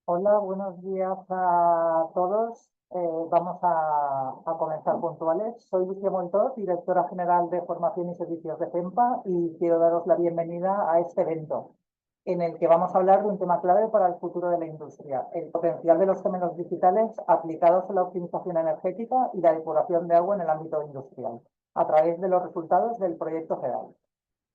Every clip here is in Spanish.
Hola, buenos días a todos. Vamos a comenzar puntuales. Soy Lucía Montot, directora general de Formación y Servicios de CEMPA, y quiero daros la bienvenida a este evento, en el que vamos a hablar de un tema clave para el futuro de la industria: el potencial de los gemelos digitales aplicados a la optimización energética y la depuración de agua en el ámbito industrial, a través de los resultados del proyecto GEDAL.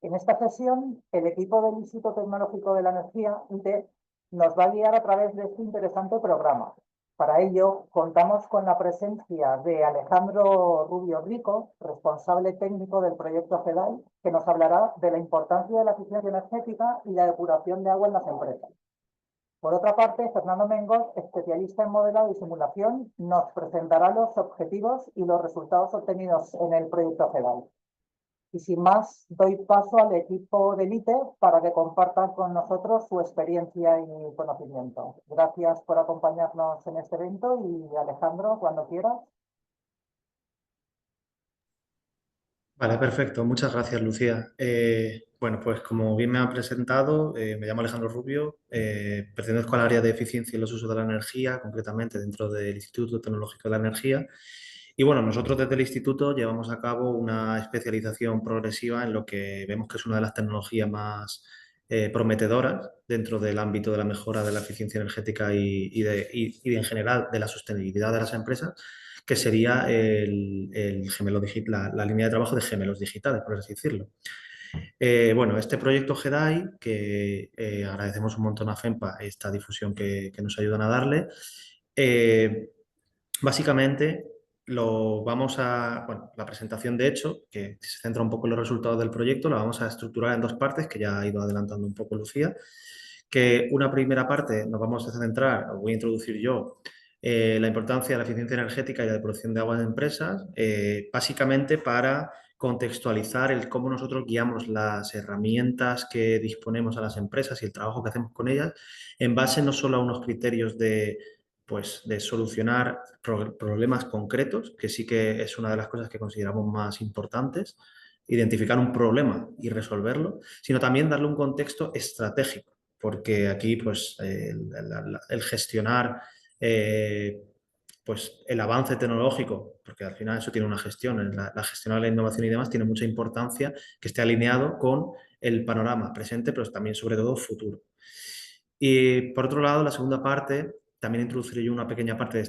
En esta sesión, el equipo del Instituto Tecnológico de la Energía, ITE, nos va a guiar a través de este interesante programa. Para ello, contamos con la presencia de Alejandro Rubio Rico, responsable técnico del proyecto GEDAL, que nos hablará de la importancia de la eficiencia energética y la depuración de agua en las empresas. Por otra parte, Fernando Mengos, especialista en modelado y simulación, nos presentará los objetivos y los resultados obtenidos en el proyecto GEDAL. Y sin más, doy paso al equipo de ITE para que compartan con nosotros su experiencia y conocimiento. Gracias por acompañarnos en este evento y Alejandro, cuando quieras. Vale, perfecto. Muchas gracias, Lucía. Bueno, pues como bien me han presentado, me llamo Alejandro Rubio, pertenezco al área de eficiencia y los usos de la energía, concretamente dentro del Instituto Tecnológico de la Energía. Y bueno, nosotros desde el instituto llevamos a cabo una especialización progresiva en lo que vemos que es una de las tecnologías más prometedoras dentro del ámbito de la mejora de la eficiencia energética y en general de la sostenibilidad de las empresas, que sería el gemelo la línea de trabajo de gemelos digitales, por así decirlo. Bueno, este proyecto GEDAI, que agradecemos un montón a FEMPA esta difusión que nos ayudan a darle, eh, básicamente bueno, la presentación de hecho, que se centra un poco en los resultados del proyecto, la vamos a estructurar en dos partes, que ya ha ido adelantando un poco Lucía, que una primera parte nos vamos a centrar, o voy a introducir yo, la importancia de la eficiencia energética y la depuración de agua en empresas, básicamente para contextualizar el cómo nosotros guiamos las herramientas que disponemos a las empresas y el trabajo que hacemos con ellas en base no solo a unos criterios de solucionar problemas concretos, que sí que es una de las cosas que consideramos más importantes, identificar un problema y resolverlo, sino también darle un contexto estratégico, porque aquí pues el gestionar eh, pues el avance tecnológico, porque al final eso tiene una gestión, la gestión de la innovación y demás tiene mucha importancia que esté alineado con el panorama presente, pero también sobre todo futuro. Y por otro lado, la segunda parte, también introduciré yo una pequeña parte de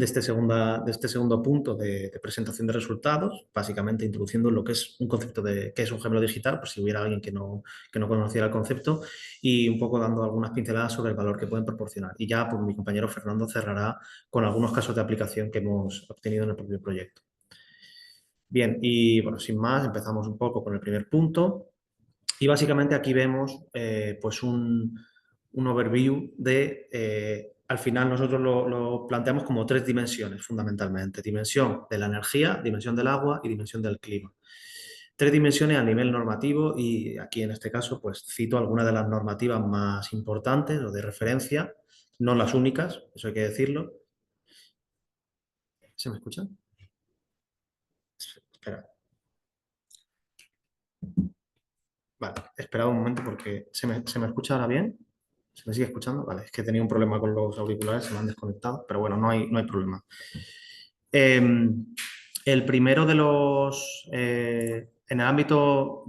este segundo punto de presentación de resultados, básicamente introduciendo lo que es un concepto de qué es un gemelo digital, por si hubiera alguien que no conociera el concepto, y un poco dando algunas pinceladas sobre el valor que pueden proporcionar. Y ya pues, mi compañero Fernando cerrará con algunos casos de aplicación que hemos obtenido en el propio proyecto. Bien, y bueno, sin más, empezamos un poco con el primer punto. Y básicamente aquí vemos pues un overview al final nosotros lo planteamos como tres dimensiones fundamentalmente. Dimensión de la energía, dimensión del agua y dimensión del clima. Tres dimensiones a nivel normativo y aquí en este caso pues cito algunas de las normativas más importantes o de referencia, no las únicas, eso hay que decirlo. ¿Se me escucha? Espera. Vale, esperad un momento porque ¿se me escucha ahora bien? ¿Se me sigue escuchando? Vale, es que tenía un problema con los auriculares, se me han desconectado, pero bueno, no hay problema. Eh, el primero de en el ámbito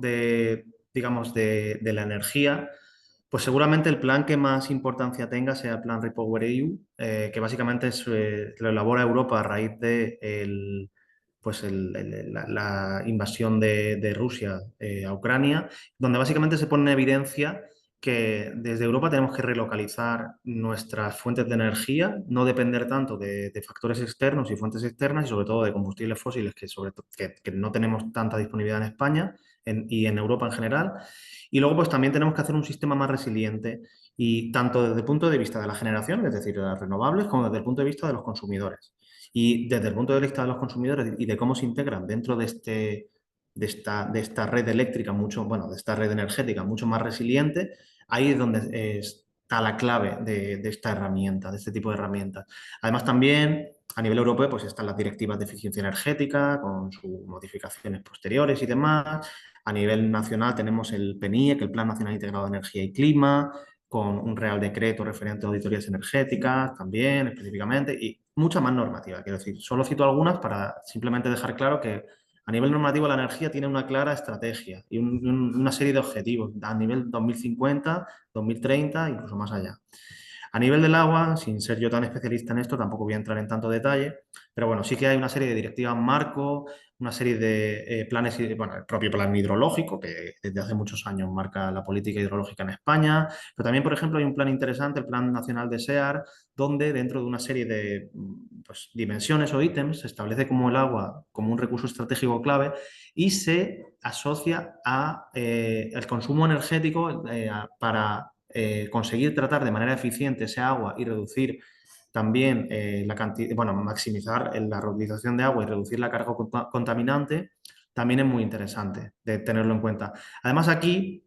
digamos, de la energía, pues seguramente el plan que más importancia tenga sea el plan REPowerEU, que básicamente lo elabora Europa a raíz de la invasión de Rusia a Ucrania, donde básicamente se pone en evidencia que desde Europa tenemos que relocalizar nuestras fuentes de energía, no depender tanto de factores externos y fuentes externas y sobre todo de combustibles fósiles que no tenemos tanta disponibilidad en España y en Europa en general. Y luego pues también tenemos que hacer un sistema más resiliente y tanto desde el punto de vista de la generación, es decir, de las renovables, como desde el punto de vista de los consumidores. Y desde el punto de vista de los consumidores y de cómo se integran dentro de esta red eléctrica, de esta red energética mucho más resiliente, ahí es donde está la clave de esta herramienta, de este tipo de herramientas. Además, también a nivel europeo, pues están las directivas de eficiencia energética con sus modificaciones posteriores y demás. A nivel nacional tenemos el PNIEC, el Plan Nacional Integrado de Energía y Clima, con un Real Decreto referente a auditorías energéticas también específicamente y mucha más normativa. Quiero decir, solo cito algunas para simplemente dejar claro que a nivel normativo la energía tiene una clara estrategia y una serie de objetivos a nivel 2050, 2030, incluso más allá. A nivel del agua, sin ser yo tan especialista en esto, tampoco voy a entrar en tanto detalle, pero bueno, sí que hay una serie de directivas marco, una serie de planes, bueno, el propio plan hidrológico, que desde hace muchos años marca la política hidrológica en España, pero también, por ejemplo, hay un plan interesante, el Plan Nacional de SEAR, donde dentro de una serie de pues, dimensiones o ítems se establece como el agua como un recurso estratégico clave y se asocia a el consumo energético para conseguir tratar de manera eficiente ese agua y reducir también la cantidad, bueno, maximizar la reutilización de agua y reducir la carga contaminante, también es muy interesante de tenerlo en cuenta. Además, aquí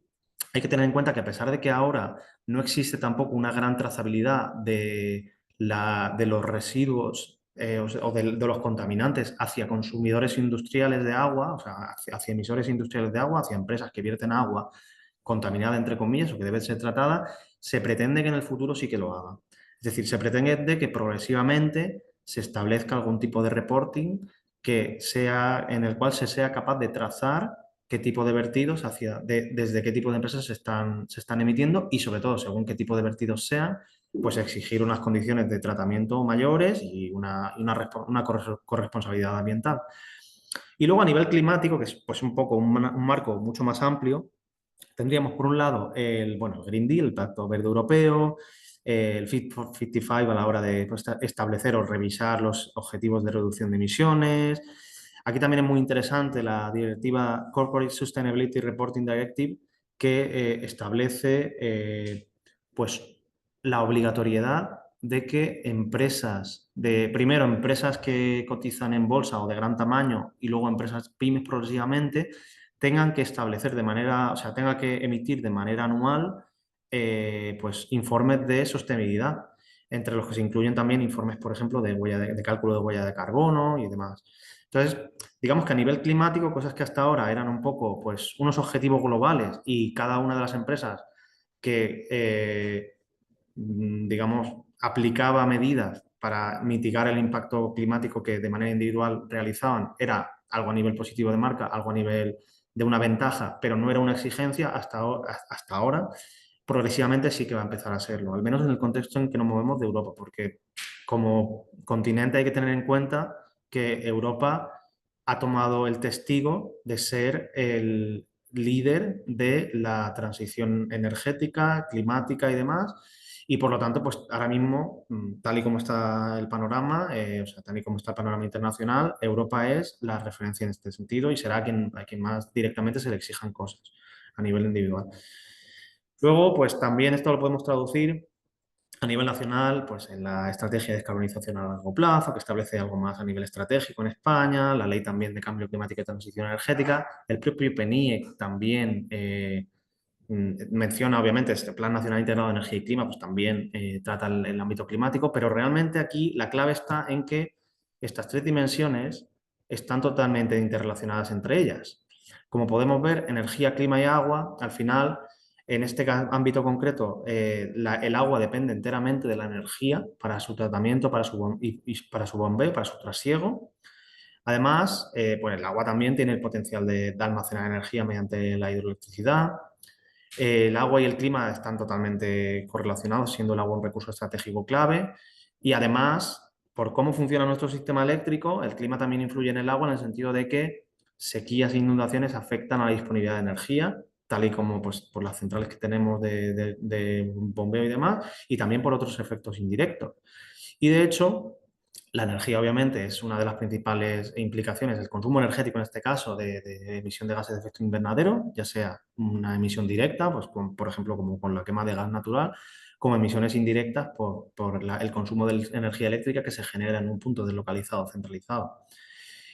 hay que tener en cuenta que a pesar de que ahora no existe tampoco una gran trazabilidad de los residuos o de los contaminantes hacia consumidores industriales de agua, o sea, hacia emisores industriales de agua, hacia empresas que vierten agua contaminada, entre comillas, o que debe ser tratada, se pretende que en el futuro sí que lo haga. Es decir, se pretende que progresivamente se establezca algún tipo de reporting que sea, en el cual se sea capaz de trazar qué tipo de vertidos desde qué tipo de empresas se están emitiendo y sobre todo, según qué tipo de vertidos sean, pues exigir unas condiciones de tratamiento mayores y una corresponsabilidad ambiental. Y luego a nivel climático, que es pues un poco un marco mucho más amplio, tendríamos por un lado bueno, el Green Deal, el Pacto Verde Europeo, el Fit for 55 a la hora de pues, establecer o revisar los objetivos de reducción de emisiones. Aquí también es muy interesante la directiva Corporate Sustainability Reporting Directive, que establece pues, la obligatoriedad de que primero empresas que cotizan en bolsa o de gran tamaño y luego empresas pymes progresivamente, tengan que establecer de manera, o sea, tenga que emitir de manera anual pues informes de sostenibilidad, entre los que se incluyen también informes, por ejemplo, de cálculo de huella de carbono y demás. Entonces, digamos que a nivel climático, cosas que hasta ahora eran un poco pues unos objetivos globales y cada una de las empresas que, digamos, aplicaba medidas para mitigar el impacto climático que de manera individual realizaban, era algo a nivel positivo de marca, algo a nivel de una ventaja, pero no era una exigencia hasta ahora, progresivamente sí que va a empezar a serlo, al menos en el contexto en que nos movemos de Europa, porque como continente hay que tener en cuenta que Europa ha tomado el testigo de ser el líder de la transición energética, climática y demás. Y por lo tanto, pues ahora mismo, tal y como está el panorama, o sea, tal y como está el panorama internacional, Europa es la referencia en este sentido y será a quien más directamente se le exijan cosas a nivel individual. Luego, pues también esto lo podemos traducir a nivel nacional, pues en la estrategia de descarbonización a largo plazo, que establece algo más a nivel estratégico en España, la ley también de cambio climático y transición energética, el propio PNIEC también menciona, obviamente, este Plan Nacional Integrado de Energía y Clima, pues también trata el ámbito climático, pero realmente aquí la clave está en que estas tres dimensiones están totalmente interrelacionadas entre ellas. Como podemos ver, energía, clima y agua, al final, en este ámbito concreto, el agua depende enteramente de la energía para su tratamiento, y para su bombeo, para su trasiego. Además, pues el agua también tiene el potencial de almacenar energía mediante la hidroelectricidad. El agua y el clima están totalmente correlacionados, siendo el agua un recurso estratégico clave. Y además, por cómo funciona nuestro sistema eléctrico, el clima también influye en el agua en el sentido de que sequías e inundaciones afectan a la disponibilidad de energía, tal y como pues, por las centrales que tenemos de bombeo y demás, y también por otros efectos indirectos. Y de hecho, la energía, obviamente, es una de las principales implicaciones del consumo energético, en este caso, de emisión de gases de efecto invernadero, ya sea una emisión directa, pues por ejemplo, como con la quema de gas natural, como emisiones indirectas por el consumo de energía eléctrica que se genera en un punto deslocalizado o centralizado.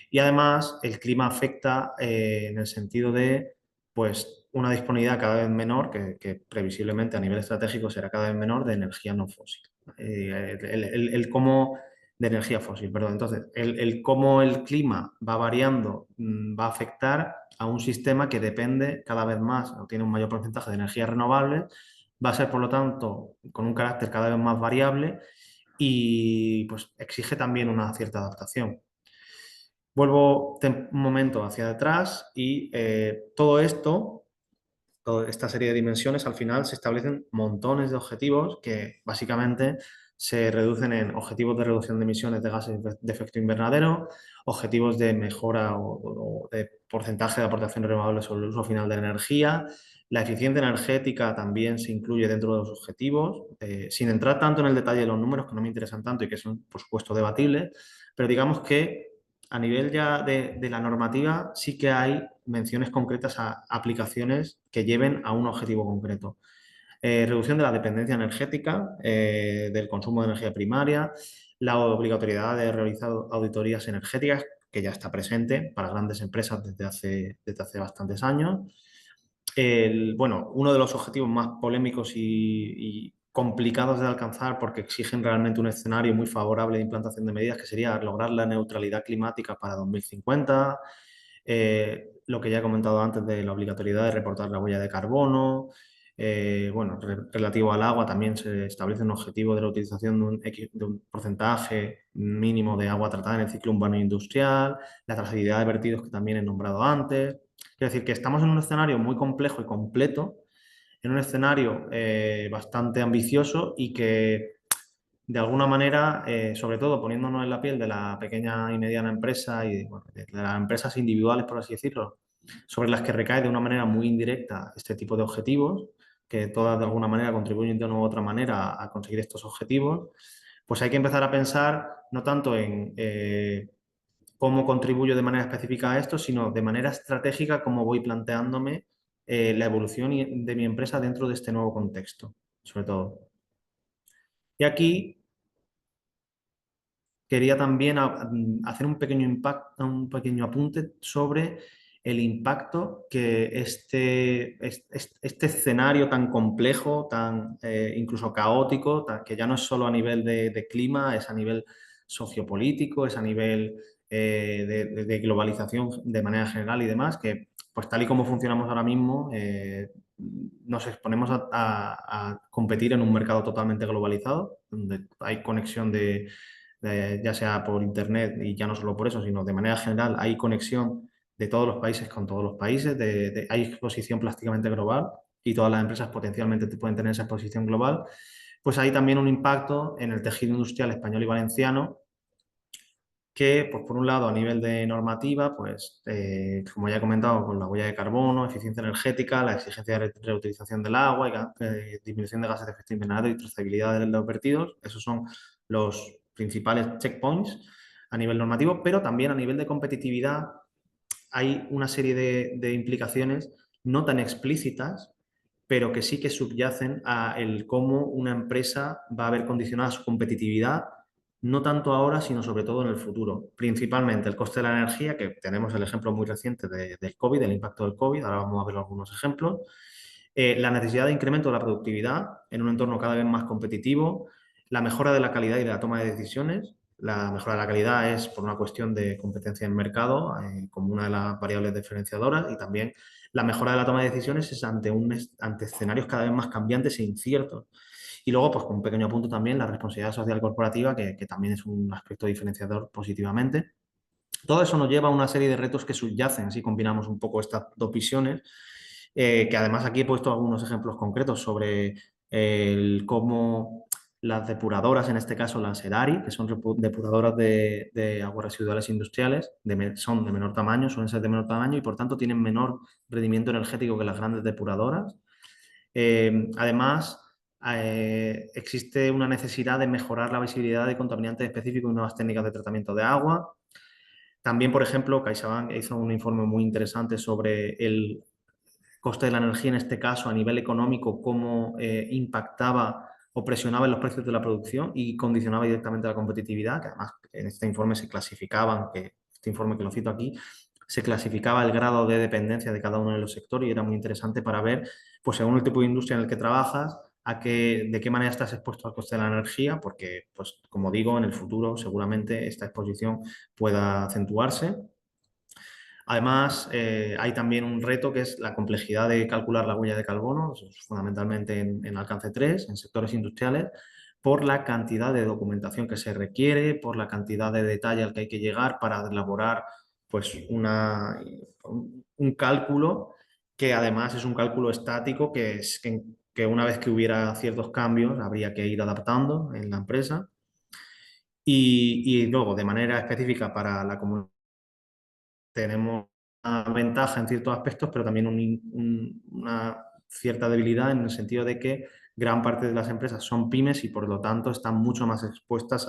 Y además, el clima afecta en el sentido de pues, una disponibilidad cada vez menor, que previsiblemente a nivel estratégico será cada vez menor, de energía no fósil. El cómo de energía fósil, perdón. Entonces, el cómo el clima va variando va a afectar a un sistema que depende cada vez más o tiene un mayor porcentaje de energías renovables, va a ser, por lo tanto, con un carácter cada vez más variable y pues exige también una cierta adaptación. Vuelvo un momento hacia atrás y todo esto, toda esta serie de dimensiones, al final se establecen montones de objetivos que básicamente se reducen en objetivos de reducción de emisiones de gases de efecto invernadero, objetivos de mejora o de porcentaje de aportación renovable sobre el uso final de la energía. La eficiencia energética también se incluye dentro de los objetivos, sin entrar tanto en el detalle de los números, que no me interesan tanto y que son, por supuesto, debatibles, pero digamos que a nivel ya de la normativa sí que hay menciones concretas a aplicaciones que lleven a un objetivo concreto. Reducción de la dependencia energética, del consumo de energía primaria, la obligatoriedad de realizar auditorías energéticas, que ya está presente para grandes empresas desde hace bastantes años. Bueno, uno de los objetivos más polémicos y complicados de alcanzar porque exigen realmente un escenario muy favorable de implantación de medidas, que sería lograr la neutralidad climática para 2050, lo que ya he comentado antes de la obligatoriedad de reportar la huella de carbono. Bueno, relativo al agua también se establece un objetivo de la utilización de un porcentaje mínimo de agua tratada en el ciclo urbano e industrial, la trazabilidad de vertidos que también he nombrado antes. Quiero decir que estamos en un escenario muy complejo y completo, en un escenario bastante ambicioso y que de alguna manera, sobre todo poniéndonos en la piel de la pequeña y mediana empresa y bueno, de las empresas individuales, por así decirlo, sobre las que recae de una manera muy indirecta este tipo de objetivos, que todas de alguna manera contribuyen de una u otra manera a conseguir estos objetivos, pues hay que empezar a pensar no tanto en cómo contribuyo de manera específica a esto, sino de manera estratégica cómo voy planteándome la evolución de mi empresa dentro de este nuevo contexto, sobre todo. Y aquí quería también hacer un pequeño apunte sobre el impacto que este escenario tan complejo, tan incluso caótico, que ya no es solo a nivel de clima, es a nivel sociopolítico, es a nivel de globalización de manera general y demás, que pues tal y como funcionamos ahora mismo, nos exponemos a competir en un mercado totalmente globalizado, donde hay conexión ya sea por Internet y ya no solo por eso, sino de manera general, hay conexión de todos los países con todos los países, hay exposición prácticamente global y todas las empresas potencialmente pueden tener esa exposición global, pues hay también un impacto en el tejido industrial español y valenciano que, pues, por un lado, a nivel de normativa, pues, como ya he comentado, con la huella de carbono, eficiencia energética, la exigencia de reutilización del agua, y disminución de gases de efecto invernadero y trazabilidad de los vertidos, esos son los principales checkpoints a nivel normativo, pero también a nivel de competitividad hay una serie de implicaciones no tan explícitas, pero que sí que subyacen a el cómo una empresa va a ver condicionada su competitividad, no tanto ahora, sino sobre todo en el futuro. Principalmente el coste de la energía, que tenemos el ejemplo muy reciente del COVID, del impacto del COVID, ahora vamos a ver algunos ejemplos. La necesidad de incremento de la productividad en un entorno cada vez más competitivo, la mejora de la calidad y de la toma de decisiones. La mejora de la calidad es por una cuestión de competencia en mercado, como una de las variables diferenciadoras, y también la mejora de la toma de decisiones es ante escenarios cada vez más cambiantes e inciertos. Y luego, pues con un pequeño apunto también, la responsabilidad social corporativa, que también es un aspecto diferenciador positivamente. Todo eso nos lleva a una serie de retos que subyacen, si combinamos un poco estas dos visiones, que además aquí he puesto algunos ejemplos concretos sobre cómo las depuradoras, en este caso las ERARI, que son depuradoras de aguas residuales industriales, son de menor tamaño, suelen ser de menor tamaño y por tanto tienen menor rendimiento energético que las grandes depuradoras. Además, existe una necesidad de mejorar la visibilidad de contaminantes específicos y nuevas técnicas de tratamiento de agua. También, por ejemplo, CaixaBank hizo un informe muy interesante sobre el coste de la energía, en este caso, a nivel económico, cómo impactaba o presionaba en los precios de la producción y condicionaba directamente la competitividad, que además en este informe se clasificaban, que este informe que lo cito aquí, se clasificaba el grado de dependencia de cada uno de los sectores y era muy interesante para ver, pues según el tipo de industria en el que trabajas, de qué manera estás expuesto al coste de la energía, porque, pues como digo, en el futuro seguramente esta exposición pueda acentuarse. Además, hay también un reto que es la complejidad de calcular la huella de carbono, eso es fundamentalmente en alcance 3, en sectores industriales, por la cantidad de documentación que se requiere, por la cantidad de detalle al que hay que llegar para elaborar pues, un cálculo que además es un cálculo estático que una vez que hubiera ciertos cambios habría que ir adaptando en la empresa. Y luego, de manera específica para la comunidad, tenemos una ventaja en ciertos aspectos, pero también una cierta debilidad en el sentido de que gran parte de las empresas son pymes y por lo tanto están mucho más expuestas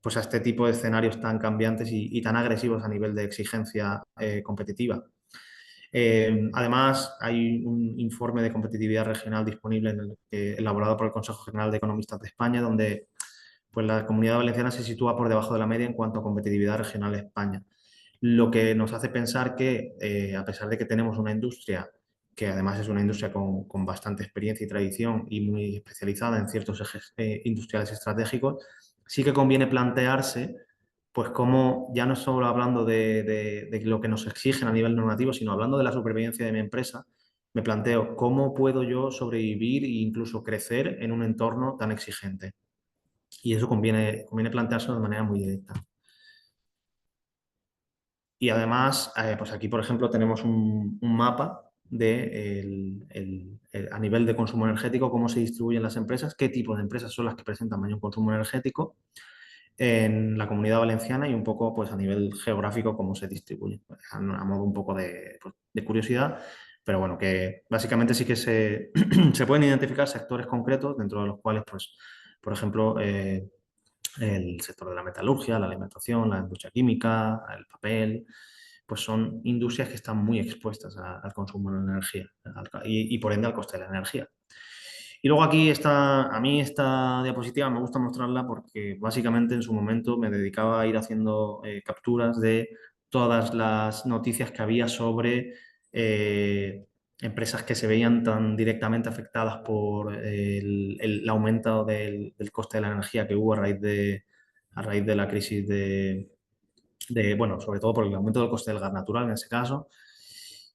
pues a este tipo de escenarios tan cambiantes y tan agresivos a nivel de exigencia competitiva. Además, hay un informe de competitividad regional disponible elaborado por el Consejo General de Economistas de España, donde pues, la Comunidad Valenciana se sitúa por debajo de la media en cuanto a competitividad regional en España. Lo que nos hace pensar que, a pesar de que tenemos una industria que además es una industria con bastante experiencia y tradición y muy especializada en ciertos ejes industriales estratégicos, sí que conviene plantearse, pues como ya no solo hablando de lo que nos exigen a nivel normativo, sino hablando de la supervivencia de mi empresa, me planteo cómo puedo yo sobrevivir e incluso crecer en un entorno tan exigente. Y eso conviene planteárselo de manera muy directa. Y además, pues aquí, por ejemplo, tenemos un mapa de a nivel de consumo energético, cómo se distribuyen las empresas, qué tipo de empresas son las que presentan mayor consumo energético en la Comunidad Valenciana y un poco pues, a nivel geográfico cómo se distribuyen. A modo un poco pues, de curiosidad, pero bueno, que básicamente sí que se pueden identificar sectores concretos dentro de los cuales, pues, por ejemplo, el sector de la metalurgia, la alimentación, la industria química, el papel, pues son industrias que están muy expuestas al consumo de energía y por ende al coste de la energía. Y luego aquí está, a mí esta diapositiva me gusta mostrarla porque básicamente en su momento me dedicaba a ir haciendo capturas de todas las noticias que había sobre empresas que se veían tan directamente afectadas por el aumento del coste de la energía que hubo a raíz de la crisis bueno, sobre todo por el aumento del coste del gas natural en ese caso,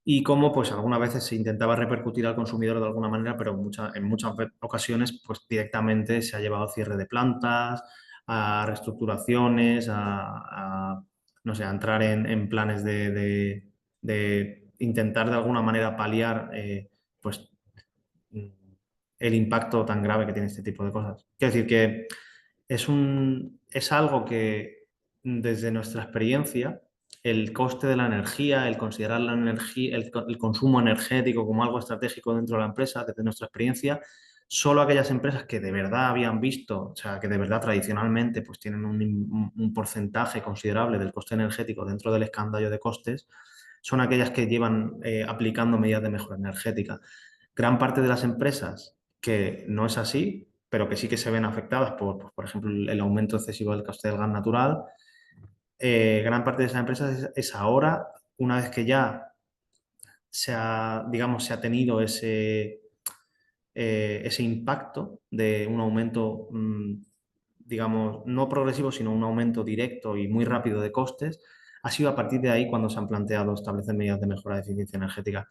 y cómo pues algunas veces se intentaba repercutir al consumidor de alguna manera, pero en muchas ocasiones pues directamente se ha llevado a cierre de plantas, a reestructuraciones, no sé, a entrar en planes de intentar de alguna manera paliar pues el impacto tan grave que tiene este tipo de cosas. Quiero decir que es algo que desde nuestra experiencia, el coste de la energía, el considerar la energía, el consumo energético como algo estratégico dentro de la empresa, desde nuestra experiencia, solo aquellas empresas que de verdad habían visto, o sea, que de verdad tradicionalmente pues tienen un porcentaje considerable del coste energético dentro del escandallo de costes, son aquellas que llevan aplicando medidas de mejora energética. Gran parte de las empresas que no es así, pero que sí que se ven afectadas por ejemplo, el aumento excesivo del coste del gas natural, gran parte de esas empresas es ahora, una vez que ya digamos, se ha tenido ese impacto de un aumento, digamos, no progresivo, sino un aumento directo y muy rápido de costes, ha sido a partir de ahí cuando se han planteado establecer medidas de mejora de eficiencia energética.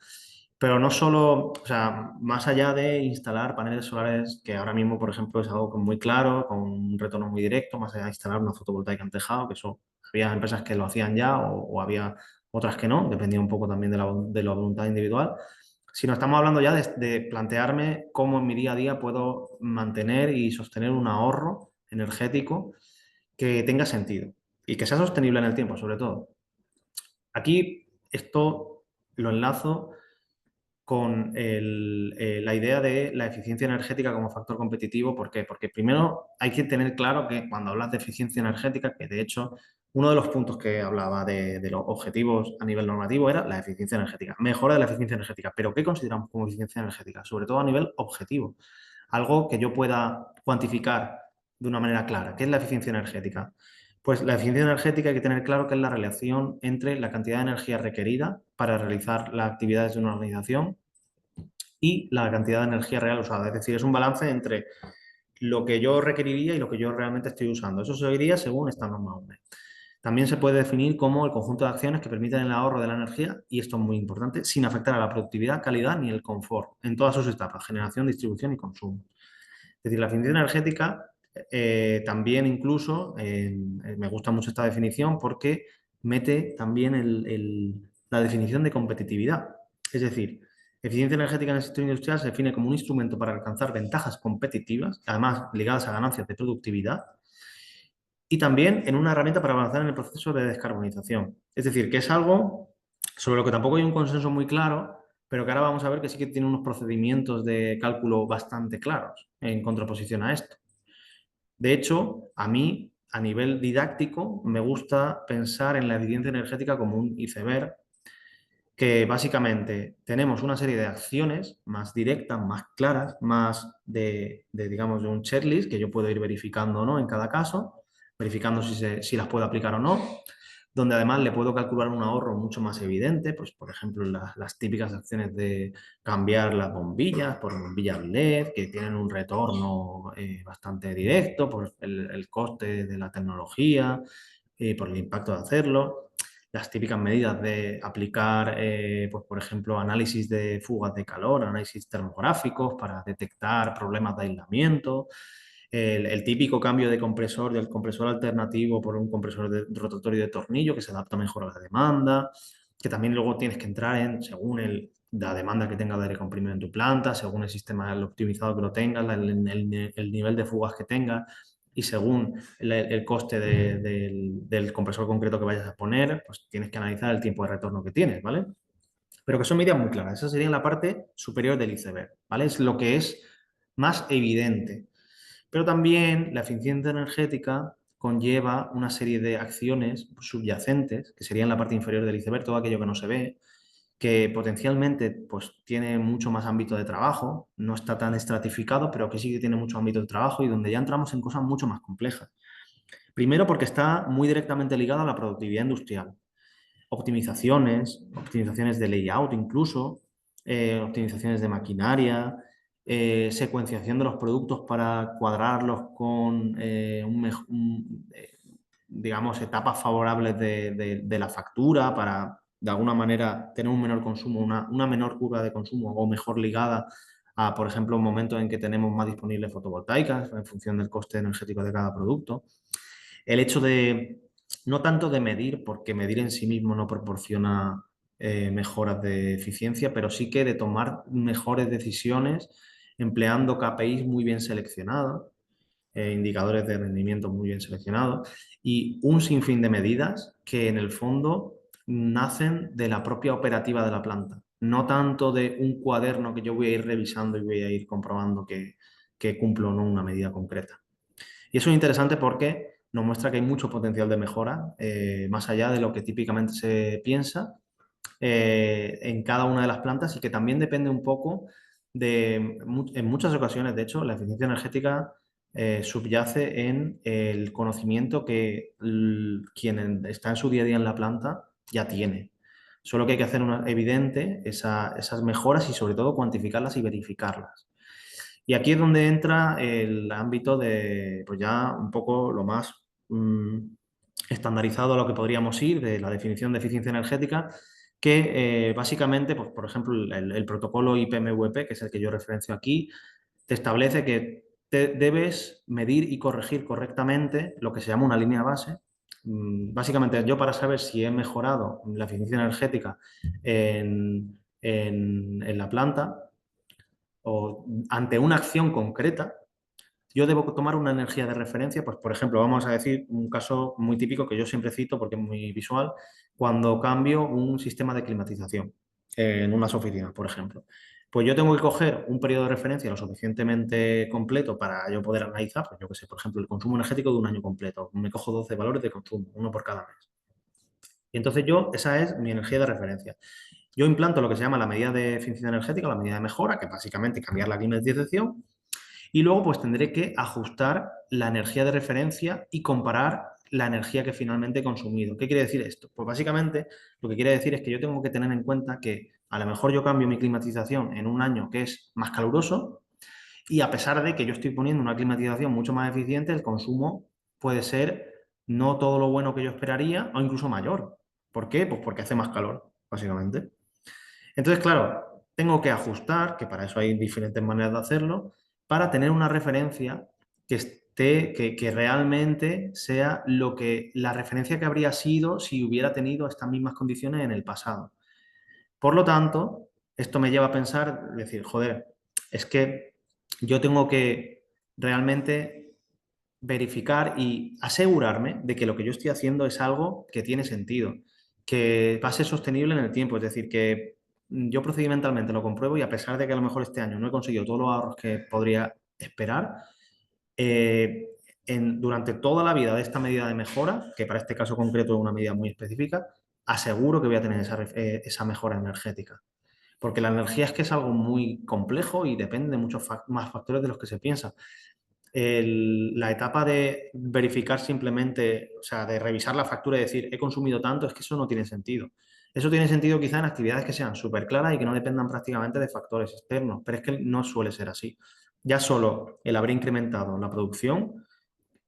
Pero no solo, o sea, más allá de instalar paneles solares, que ahora mismo, por ejemplo, es algo muy claro, con un retorno muy directo, más allá de instalar una fotovoltaica en tejado, que eso había empresas que lo hacían ya o había otras que no, dependía un poco también de la voluntad individual, sino estamos hablando ya de plantearme cómo en mi día a día puedo mantener y sostener un ahorro energético que tenga sentido y que sea sostenible en el tiempo, sobre todo. Aquí esto lo enlazo con la idea de la eficiencia energética como factor competitivo. ¿Por qué? Porque primero hay que tener claro que cuando hablas de eficiencia energética, que de hecho uno de los puntos que hablaba de los objetivos a nivel normativo era la eficiencia energética, mejora de la eficiencia energética. ¿Pero qué consideramos como eficiencia energética? Sobre todo a nivel objetivo, algo que yo pueda cuantificar de una manera clara. ¿Qué es la eficiencia energética? Pues la eficiencia energética hay que tener claro que es la relación entre la cantidad de energía requerida para realizar las actividades de una organización y la cantidad de energía real usada. Es decir, es un balance entre lo que yo requeriría y lo que yo realmente estoy usando. Eso se oiría según esta norma OME. También se puede definir como el conjunto de acciones que permiten el ahorro de la energía, y esto es muy importante, sin afectar a la productividad, calidad ni el confort en todas sus etapas: generación, distribución y consumo. Es decir, la eficiencia energética también incluso, me gusta mucho esta definición porque mete también la definición de competitividad. Es decir, eficiencia energética en el sector industrial se define como un instrumento para alcanzar ventajas competitivas, además ligadas a ganancias de productividad, y también en una herramienta para avanzar en el proceso de descarbonización. Es decir, que es algo sobre lo que tampoco hay un consenso muy claro, pero que ahora vamos a ver que sí que tiene unos procedimientos de cálculo bastante claros en contraposición a esto. De hecho, a mí, a nivel didáctico, me gusta pensar en la eficiencia energética como un iceberg, que básicamente tenemos una serie de acciones más directas, más claras, más digamos, de un checklist que yo puedo ir verificando o no en cada caso, verificando si las puedo aplicar o no, donde además le puedo calcular un ahorro mucho más evidente, pues por ejemplo las típicas acciones de cambiar las bombillas por bombillas LED, que tienen un retorno bastante directo por el coste de la tecnología, por el impacto de hacerlo. Las típicas medidas de aplicar, pues, por ejemplo, análisis de fugas de calor, análisis termográficos para detectar problemas de aislamiento, el típico cambio de compresor, del compresor alternativo por un compresor rotatorio de tornillo que se adapta mejor a la demanda, que también luego tienes que entrar en, según la demanda que tenga de aire comprimido en tu planta, según el sistema optimizado que lo tengas, el nivel de fugas que tengas, y según el coste del compresor concreto que vayas a poner, pues tienes que analizar el tiempo de retorno que tienes, ¿vale? Pero que son medidas muy claras. Esa sería la parte superior del iceberg, ¿vale? Es lo que es más evidente. Pero también la eficiencia energética conlleva una serie de acciones subyacentes, que serían la parte inferior del iceberg, todo aquello que no se ve, que potencialmente pues, tiene mucho más ámbito de trabajo, no está tan estratificado, pero que sí que tiene mucho ámbito de trabajo y donde ya entramos en cosas mucho más complejas. Primero porque está muy directamente ligado a la productividad industrial. Optimizaciones de layout incluso, optimizaciones de maquinaria, secuenciación de los productos para cuadrarlos con digamos, etapas favorables de la factura para, de alguna manera, tener un menor consumo, una menor curva de consumo o mejor ligada a, por ejemplo, momentos en que tenemos más disponibles fotovoltaicas en función del coste energético de cada producto. El hecho de, no tanto de medir, porque medir en sí mismo no proporciona mejoras de eficiencia, pero sí que de tomar mejores decisiones empleando KPIs muy bien seleccionados, indicadores de rendimiento muy bien seleccionados y un sinfín de medidas que en el fondo nacen de la propia operativa de la planta, no tanto de un cuaderno que yo voy a ir revisando y voy a ir comprobando que cumplo o no una medida concreta. Y eso es interesante porque nos muestra que hay mucho potencial de mejora, más allá de lo que típicamente se piensa, en cada una de las plantas, y que también depende un poco en muchas ocasiones, de hecho, la eficiencia energética subyace en el conocimiento que quien está en su día a día en la planta ya tiene. Solo que hay que hacer evidente esas mejoras y sobre todo cuantificarlas y verificarlas. Y aquí es donde entra el ámbito de, pues ya un poco lo más estandarizado a lo que podríamos ir, de la definición de eficiencia energética, que básicamente, pues, por ejemplo, el protocolo IPMVP, que es el que yo referencio aquí, te establece que debes medir y corregir correctamente lo que se llama una línea base. Básicamente, yo, para saber si he mejorado la eficiencia energética en la planta o ante una acción concreta, yo debo tomar una energía de referencia. Pues, por ejemplo, vamos a decir un caso muy típico que yo siempre cito porque es muy visual: cuando cambio un sistema de climatización en unas oficinas, por ejemplo. Pues yo tengo que coger un periodo de referencia lo suficientemente completo para yo poder analizar, pues yo qué sé, por ejemplo, el consumo energético de un año completo. Me cojo 12 valores de consumo, uno por cada mes. Y entonces esa es mi energía de referencia. Yo implanto lo que se llama la medida de eficiencia energética, la medida de mejora, que básicamente cambiar la climatización, y luego pues tendré que ajustar la energía de referencia y comparar la energía que finalmente he consumido. ¿Qué quiere decir esto? Pues básicamente lo que quiere decir es que yo tengo que tener en cuenta que a lo mejor yo cambio mi climatización en un año que es más caluroso, y a pesar de que yo estoy poniendo una climatización mucho más eficiente, el consumo puede ser no todo lo bueno que yo esperaría, o incluso mayor. ¿Por qué? Pues porque hace más calor, básicamente. Entonces, claro, tengo que ajustar, que para eso hay diferentes maneras de hacerlo, para tener una referencia que esté, que realmente sea lo que, la referencia que habría sido si hubiera tenido estas mismas condiciones en el pasado. Por lo tanto, esto me lleva a pensar, decir, joder, es que yo tengo que realmente verificar y asegurarme de que lo que yo estoy haciendo es algo que tiene sentido, que va a ser sostenible en el tiempo. Es decir, que yo procedimentalmente lo compruebo y a pesar de que a lo mejor este año no he conseguido todos los ahorros que podría esperar, eh, durante toda la vida de esta medida de mejora, que para este caso concreto es una medida muy específica, aseguro que voy a tener esa mejora energética. Porque la energía es que es algo muy complejo y depende de muchos más factores de los que se piensa. La etapa de verificar simplemente, o sea, de revisar la factura y decir, he consumido tanto, es que eso no tiene sentido. Eso tiene sentido quizá en actividades que sean súper claras y que no dependan prácticamente de factores externos, pero es que no suele ser así. Ya solo el haber incrementado la producción,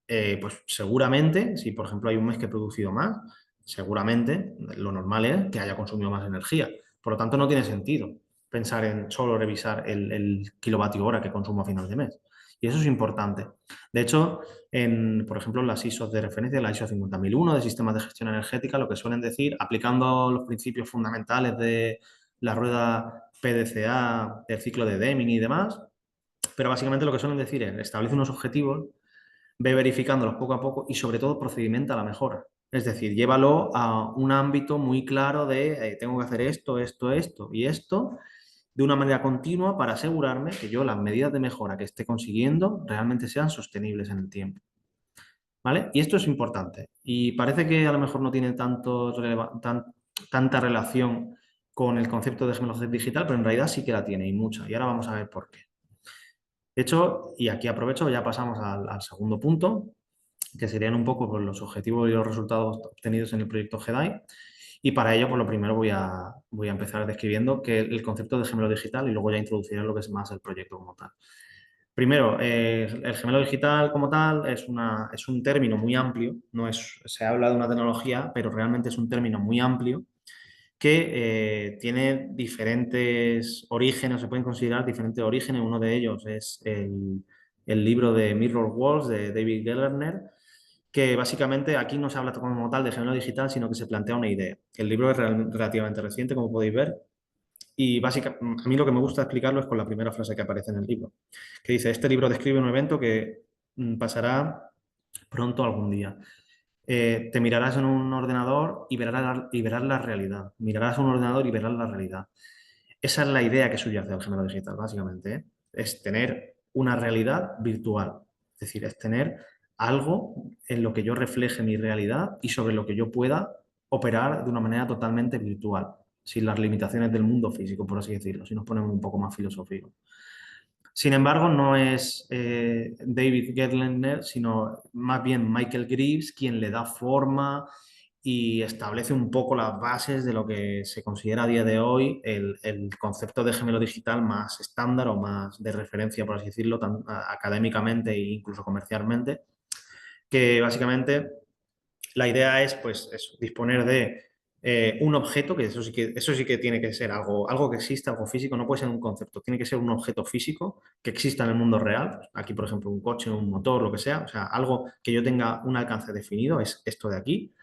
pues seguramente, si por ejemplo hay un mes que he producido más, seguramente lo normal es que haya consumido más energía. Por lo tanto, no tiene sentido pensar en solo revisar el kilovatio hora que consumo a final de mes. Y eso es importante. De hecho, por ejemplo, en las ISOs de referencia, la ISO 50001 de sistemas de gestión energética, lo que suelen decir, aplicando los principios fundamentales de la rueda PDCA, del ciclo de Deming y demás, pero básicamente lo que suelen decir es, establece unos objetivos, ve verificándolos poco a poco y sobre todo procedimenta la mejora. Es decir, llévalo a un ámbito muy claro de tengo que hacer esto, esto, esto y esto de una manera continua para asegurarme que yo las medidas de mejora que esté consiguiendo realmente sean sostenibles en el tiempo. ¿Vale? Y esto es importante. Y parece que a lo mejor no tiene tanta relación con el concepto de gemelos digital, pero en realidad sí que la tiene y mucha. Y ahora vamos a ver por qué. De hecho, y aquí aprovecho, ya pasamos al segundo punto, que serían un poco pues, los objetivos y los resultados obtenidos en el proyecto GEDAI. Y para ello, pues lo primero voy a empezar describiendo que el concepto de gemelo digital y luego ya introduciré lo que es más el proyecto como tal. Primero, el gemelo digital como tal es un término muy amplio, no es, se habla de una tecnología, pero realmente es un término muy amplio que tiene diferentes orígenes, se pueden considerar diferentes orígenes. Uno de ellos es el libro de Mirror Worlds de David Gellner, que básicamente aquí no se habla como tal de género digital, sino que se plantea una idea. El libro es relativamente reciente, como podéis ver, y básicamente a mí lo que me gusta explicarlo es con la primera frase que aparece en el libro, que dice, este libro describe un evento que pasará pronto algún día. Te mirarás en un ordenador y verás la realidad. Mirarás un ordenador y verás la realidad. Esa es la idea que subyace al género digital, básicamente, ¿eh? Es tener una realidad virtual. Es decir, es tener algo en lo que yo refleje mi realidad y sobre lo que yo pueda operar de una manera totalmente virtual, sin las limitaciones del mundo físico, por así decirlo, si nos ponemos un poco más filosóficos. Sin embargo, no es David Gedlender, sino más bien Michael Greaves quien le da forma y establece un poco las bases de lo que se considera a día de hoy el concepto de gemelo digital más estándar o más de referencia, por así decirlo, académicamente e incluso comercialmente, que básicamente la idea es pues, disponer de un objeto, que eso sí que tiene que ser algo que exista, algo físico, no puede ser un concepto, tiene que ser un objeto físico que exista en el mundo real. Aquí, por ejemplo, un coche, un motor, lo que sea, o sea, algo que yo tenga un alcance definido, es esto de aquí,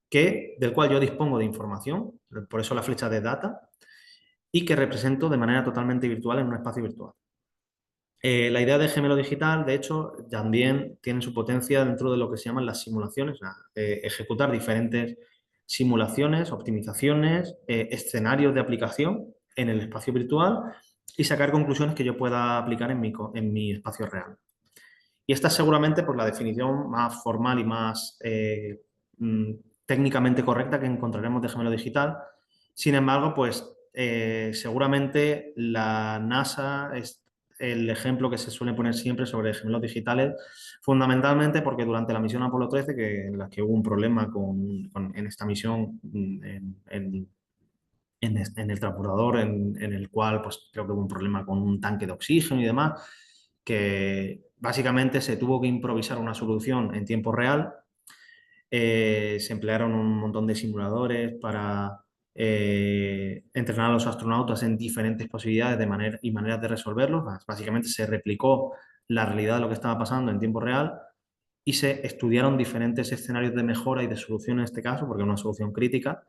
del cual yo dispongo de información, por eso la flecha de data, y que represento de manera totalmente virtual en un espacio virtual. La idea de gemelo digital, de hecho, también tiene su potencia dentro de lo que se llaman las simulaciones, o sea, ejecutar diferentes simulaciones, optimizaciones, escenarios de aplicación en el espacio virtual y sacar conclusiones que yo pueda aplicar en mi espacio real. Y esta es seguramente por la definición más formal y más mm, técnicamente correcta que encontraremos de gemelo digital. Sin embargo, pues seguramente la NASA es el ejemplo que se suele poner siempre sobre gemelos digitales, fundamentalmente porque durante la misión Apolo 13, en la que hubo un problema en esta misión, en el transbordador, en el cual pues, creo que hubo un problema con un tanque de oxígeno y demás, que básicamente se tuvo que improvisar una solución en tiempo real Se emplearon un montón de simuladores para entrenar a los astronautas en diferentes posibilidades y maneras de resolverlos. Básicamente se replicó la realidad de lo que estaba pasando en tiempo real y se estudiaron diferentes escenarios de mejora y de solución en este caso, porque es una solución crítica,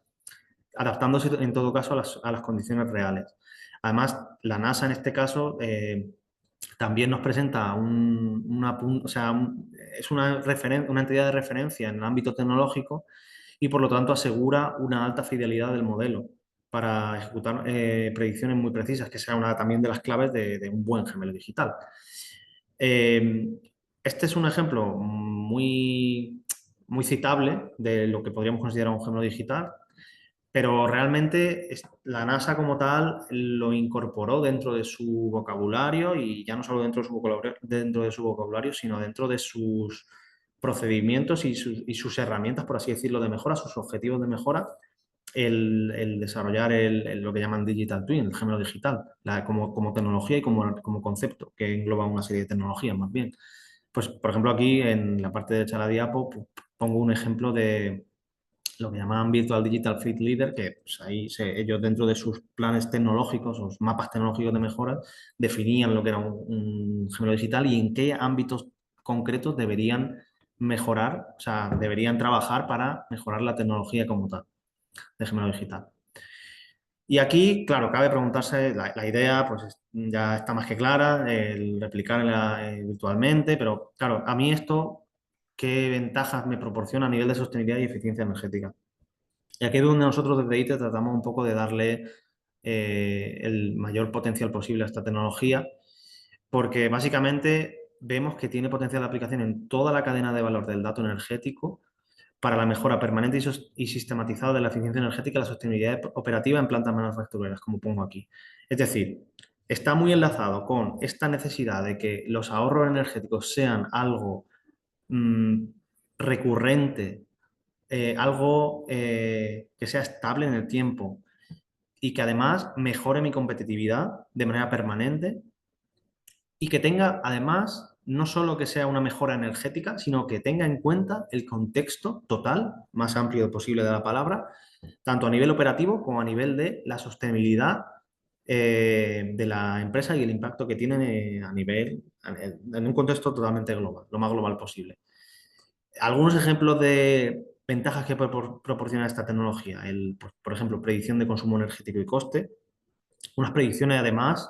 adaptándose en todo caso a las condiciones reales. Además, la NASA en este caso también nos presenta o sea, es una entidad de referencia en el ámbito tecnológico y por lo tanto asegura una alta fidelidad del modelo para ejecutar predicciones muy precisas, que será una también de las claves de un buen gemelo digital. Eh, este es un ejemplo muy citable de lo que podríamos considerar un gemelo digital, pero realmente la NASA como tal lo incorporó dentro de su vocabulario y ya no solo dentro de su vocabulario, sino dentro de sus procedimientos y sus herramientas, por así decirlo, de mejora, sus objetivos de mejora, el desarrollar lo que llaman Digital Twin, el gemelo digital, como tecnología y como concepto, que engloba una serie de tecnologías más bien. Pues, por ejemplo, aquí en la parte derecha de la diapo pongo un ejemplo de lo que llamaban Virtual Digital Fleet Leader, que pues, ellos dentro de sus planes tecnológicos, sus mapas tecnológicos de mejora, definían lo que era un gemelo digital y en qué ámbitos concretos deberían mejorar, o sea, deberían trabajar para mejorar la tecnología como tal de gemelo digital. Y aquí, claro, cabe preguntarse, la idea pues ya está más que clara, el replicarla virtualmente, pero claro, a mí esto, ¿qué ventajas me proporciona a nivel de sostenibilidad y eficiencia energética? Y aquí es donde nosotros desde ITE tratamos un poco de darle el mayor potencial posible a esta tecnología, porque básicamente vemos que tiene potencial de aplicación en toda la cadena de valor del dato energético para la mejora permanente y sistematizada de la eficiencia energética y la sostenibilidad operativa en plantas manufactureras, como pongo aquí. Es decir, está muy enlazado con esta necesidad de que los ahorros energéticos sean algo mm, recurrente, algo que sea estable en el tiempo y que además mejore mi competitividad de manera permanente y que tenga además no solo que sea una mejora energética, sino que tenga en cuenta el contexto total, más amplio posible de la palabra, tanto a nivel operativo como a nivel de la sostenibilidad de la empresa y el impacto que tiene en un contexto totalmente global, lo más global posible. Algunos ejemplos de ventajas que proporciona esta tecnología, por ejemplo, predicción de consumo energético y coste, unas predicciones además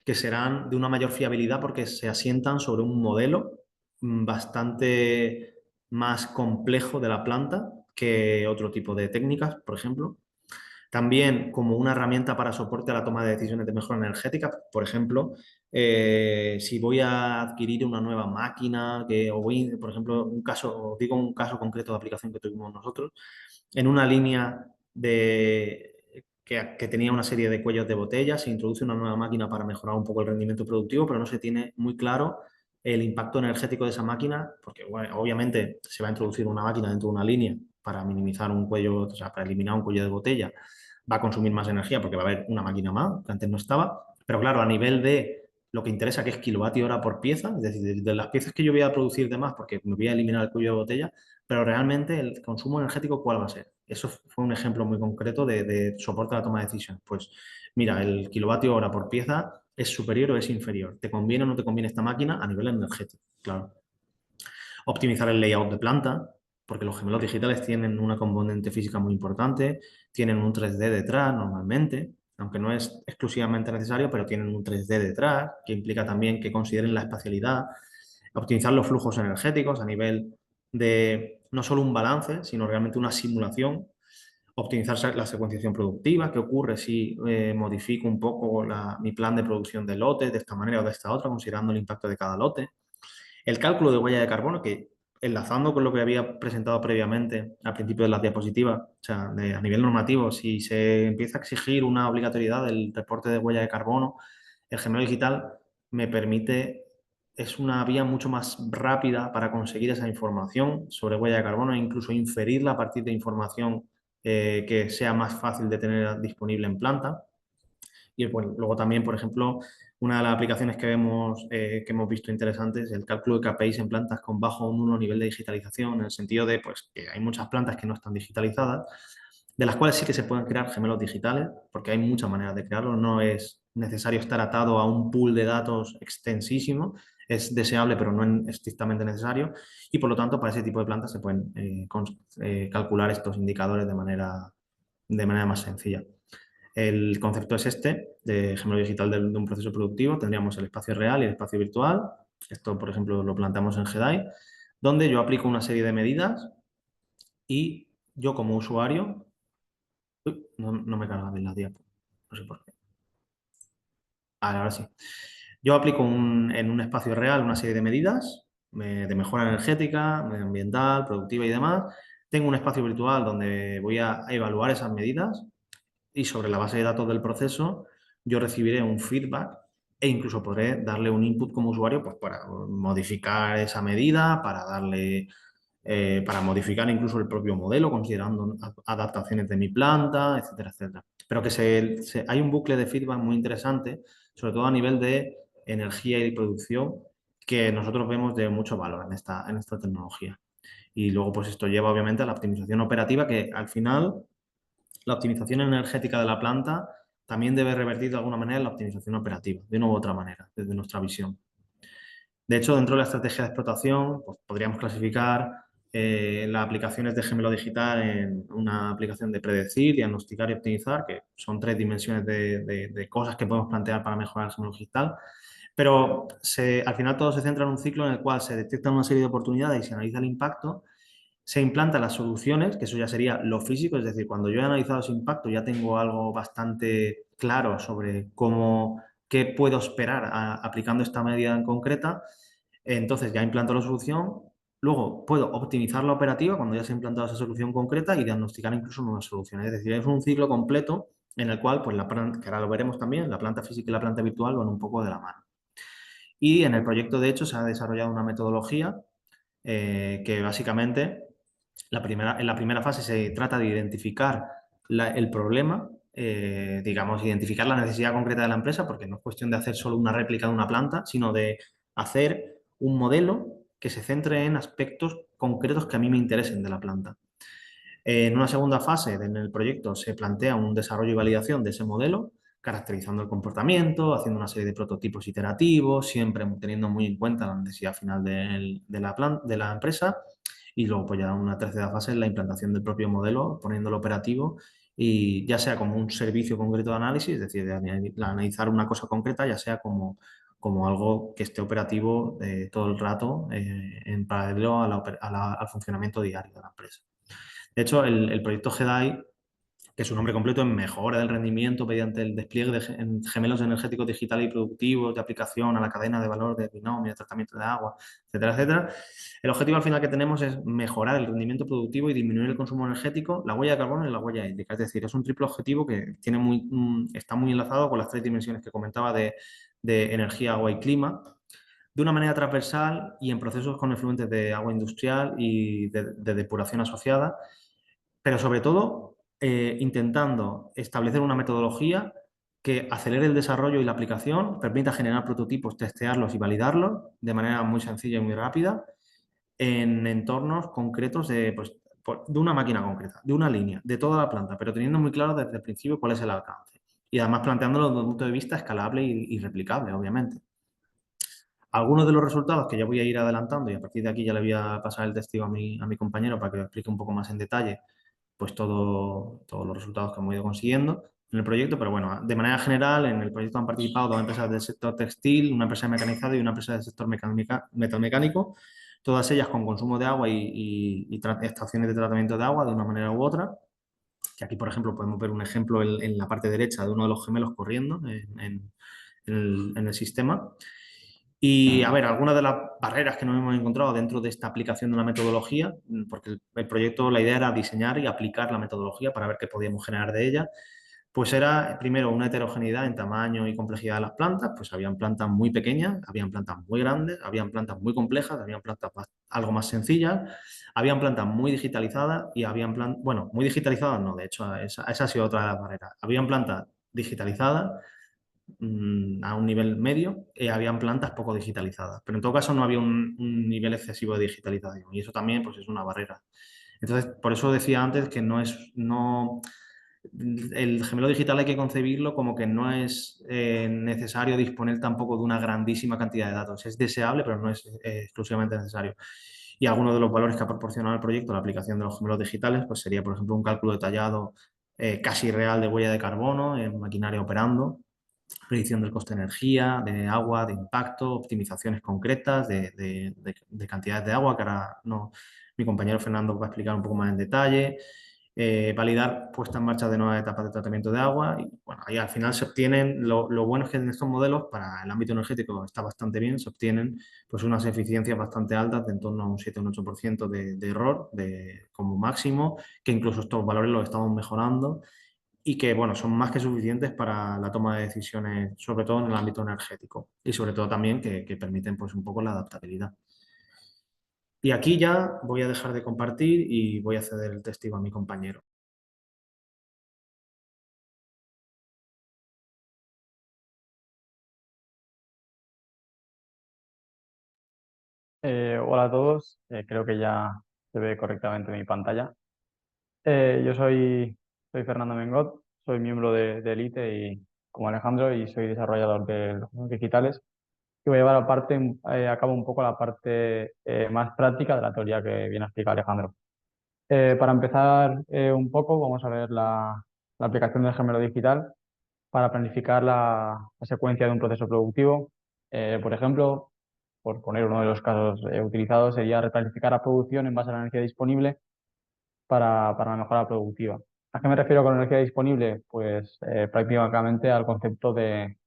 que serán de una mayor fiabilidad porque se asientan sobre un modelo bastante más complejo de la planta que otro tipo de técnicas, por ejemplo. También como una herramienta para soporte a la toma de decisiones de mejora energética. Por ejemplo, si voy a adquirir una nueva máquina, por ejemplo, os digo un caso concreto de aplicación que tuvimos nosotros, en una línea que tenía una serie de cuellos de botella, se introduce una nueva máquina para mejorar un poco el rendimiento productivo, pero no se tiene muy claro el impacto energético de esa máquina, porque bueno, obviamente se va a introducir una máquina dentro de una línea para minimizar un cuello, o sea, para eliminar un cuello de botella, va a consumir más energía porque va a haber una máquina más que antes no estaba, pero claro, a nivel de lo que interesa, que es kilovatio hora por pieza, es decir, de las piezas que yo voy a producir de más porque me voy a eliminar el cuello de botella, pero realmente el consumo energético, ¿cuál va a ser? Eso fue un ejemplo muy concreto de soporte a la toma de decisiones. Pues mira, el kilovatio hora por pieza es superior o es inferior. ¿Te conviene o no te conviene esta máquina a nivel energético? Claro. Optimizar el layout de planta, porque los gemelos digitales tienen una componente física muy importante, tienen un 3D detrás normalmente, aunque no es exclusivamente necesario, pero tienen un 3D detrás, que implica también que consideren la espacialidad, optimizar los flujos energéticos a nivel de no solo un balance, sino realmente una simulación, optimizar la secuenciación productiva, qué ocurre si modifico un poco mi plan de producción de lotes de esta manera o de esta otra, considerando el impacto de cada lote. El cálculo de huella de carbono, que enlazando con lo que había presentado previamente al principio de las diapositivas, o sea, a nivel normativo, si se empieza a exigir una obligatoriedad del reporte de huella de carbono, el gemelo digital me permite, es una vía mucho más rápida para conseguir esa información sobre huella de carbono e incluso inferirla a partir de información que sea más fácil de tener disponible en planta. Y bueno, luego también, por ejemplo, Una de las aplicaciones que hemos visto interesantes es el cálculo de KPIs en plantas con bajo o nulo nivel de digitalización, en el sentido de pues, que hay muchas plantas que no están digitalizadas, de las cuales sí que se pueden crear gemelos digitales, porque hay muchas maneras de crearlo. No es necesario estar atado a un pool de datos extensísimo, es deseable, pero no es estrictamente necesario. Y por lo tanto, para ese tipo de plantas se pueden calcular estos indicadores de manera más sencilla. El concepto es este, de gemelo digital de un proceso productivo. Tendríamos el espacio real y el espacio virtual. Esto, por ejemplo, lo planteamos en GEDAI, donde yo aplico una serie de medidas y yo como usuario... Uy, no me carga bien la diapo, no sé por qué. Ahora sí. Yo aplico en un espacio real una serie de medidas de mejora energética, medioambiental, productiva y demás. Tengo un espacio virtual donde voy a evaluar esas medidas y sobre la base de datos del proceso yo recibiré un feedback e incluso podré darle un input como usuario pues, para modificar esa medida, para modificar incluso el propio modelo, considerando adaptaciones de mi planta, etcétera, etcétera. Pero que hay un bucle de feedback muy interesante, sobre todo a nivel de energía y producción, que nosotros vemos de mucho valor en esta tecnología. Y luego, pues esto lleva obviamente a la optimización operativa, que al final la optimización energética de la planta también debe revertir de alguna manera en la optimización operativa, de una u otra manera, desde nuestra visión. De hecho, dentro de la estrategia de explotación, pues, podríamos clasificar las aplicaciones de gemelo digital en una aplicación de predecir, diagnosticar y optimizar, que son tres dimensiones de cosas que podemos plantear para mejorar el gemelo digital. Pero al final todo se centra en un ciclo en el cual se detectan una serie de oportunidades y se analiza el impacto, se implantan las soluciones, que eso ya sería lo físico, es decir, cuando yo he analizado ese impacto ya tengo algo bastante claro sobre qué puedo esperar aplicando esta medida en concreta. Entonces ya implanto la solución, luego puedo optimizar la operativa cuando ya se ha implantado esa solución concreta y diagnosticar incluso nuevas soluciones. Es decir, es un ciclo completo en el cual, pues que ahora lo veremos también, la planta física y la planta virtual van un poco de la mano. Y en el proyecto, de hecho, se ha desarrollado una metodología que básicamente en la primera fase se trata de identificar el problema, digamos, identificar la necesidad concreta de la empresa, porque no es cuestión de hacer solo una réplica de una planta, sino de hacer un modelo que se centre en aspectos concretos que a mí me interesen de la planta. En una segunda fase en el proyecto se plantea un desarrollo y validación de ese modelo, caracterizando el comportamiento, haciendo una serie de prototipos iterativos, siempre teniendo muy en cuenta la necesidad final de la empresa. Y luego, pues ya una tercera fase es la implantación del propio modelo, poniéndolo operativo y ya sea como un servicio concreto de análisis, es decir, de analizar una cosa concreta, ya sea como algo que esté operativo todo el rato en paralelo al funcionamiento diario de la empresa. De hecho, el proyecto GEDAI, que su nombre completo es Mejora del Rendimiento mediante el despliegue de gemelos energéticos digitales y productivos de aplicación a la cadena de valor de binomio, de tratamiento de agua, etcétera, etcétera. El objetivo al final que tenemos es mejorar el rendimiento productivo y disminuir el consumo energético, la huella de carbono y la huella hídrica. Es decir, es un triple objetivo que está muy enlazado con las tres dimensiones que comentaba de energía, agua y clima, de una manera transversal y en procesos con efluentes de agua industrial y de depuración asociada, pero sobre todo intentando establecer una metodología que acelere el desarrollo y la aplicación, permita generar prototipos, testearlos y validarlos de manera muy sencilla y muy rápida en entornos concretos de una máquina concreta, de una línea, de toda la planta, pero teniendo muy claro desde el principio cuál es el alcance. Y además planteándolo desde un punto de vista escalable y replicable, obviamente. Algunos de los resultados que ya voy a ir adelantando y a partir de aquí ya le voy a pasar el testigo a mi compañero para que lo explique un poco más en detalle, pues todos los resultados que hemos ido consiguiendo en el proyecto, pero bueno, de manera general en el proyecto han participado dos empresas del sector textil, una empresa mecanizada y una empresa del sector metalmecánico, todas ellas con consumo de agua y estaciones de tratamiento de agua de una manera u otra, que aquí por ejemplo podemos ver un ejemplo en la parte derecha de uno de los gemelos corriendo en el sistema. Y a ver, algunas de las barreras que nos hemos encontrado dentro de esta aplicación de la metodología, porque el proyecto, la idea era diseñar y aplicar la metodología para ver qué podíamos generar de ella, pues era primero una heterogeneidad en tamaño y complejidad de las plantas, pues habían plantas muy pequeñas, habían plantas muy grandes, habían plantas muy complejas, habían plantas algo más sencillas, habían plantas muy digitalizadas y habían plantas, bueno, muy digitalizadas no, de hecho, esa ha sido otra de las barreras. Habían plantas digitalizadas a un nivel medio, habían plantas poco digitalizadas. Pero en todo caso no había un nivel excesivo de digitalización y eso también pues, es una barrera. Entonces, por eso decía antes que el gemelo digital hay que concebirlo como que no es necesario disponer tampoco de una grandísima cantidad de datos. Es deseable, pero no es exclusivamente necesario. Y algunos de los valores que ha proporcionado el proyecto, la aplicación de los gemelos digitales, pues sería, por ejemplo, un cálculo detallado casi real de huella de carbono en maquinaria operando, predicción del coste de energía, de agua, de impacto, optimizaciones concretas de cantidades de agua, que ahora no, mi compañero Fernando va a explicar un poco más en detalle, validar puesta en marcha de nuevas etapas de tratamiento de agua y bueno, ahí al final se obtienen, lo bueno es que en estos modelos para el ámbito energético está bastante bien, se obtienen pues unas eficiencias bastante altas de en torno a un 7 o un 8% de error como máximo, que incluso estos valores los estamos mejorando y que, bueno, son más que suficientes para la toma de decisiones, sobre todo en el ámbito energético y sobre todo también que permiten pues un poco la adaptabilidad. Y aquí ya voy a dejar de compartir y voy a ceder el testigo a mi compañero. Hola a todos, creo que ya se ve correctamente mi pantalla. Yo soy Fernando Mengot, soy miembro de Elite y como Alejandro y soy desarrollador de los juegos digitales y voy a llevar a cabo un poco la parte más práctica de la teoría que viene a explicar Alejandro. Para empezar un poco, vamos a ver la aplicación del gemelo digital para planificar la secuencia de un proceso productivo. Por ejemplo, por poner uno de los casos utilizados, sería replanificar la producción en base a la energía disponible para la mejora productiva. ¿A qué me refiero con energía disponible? Pues prácticamente al concepto de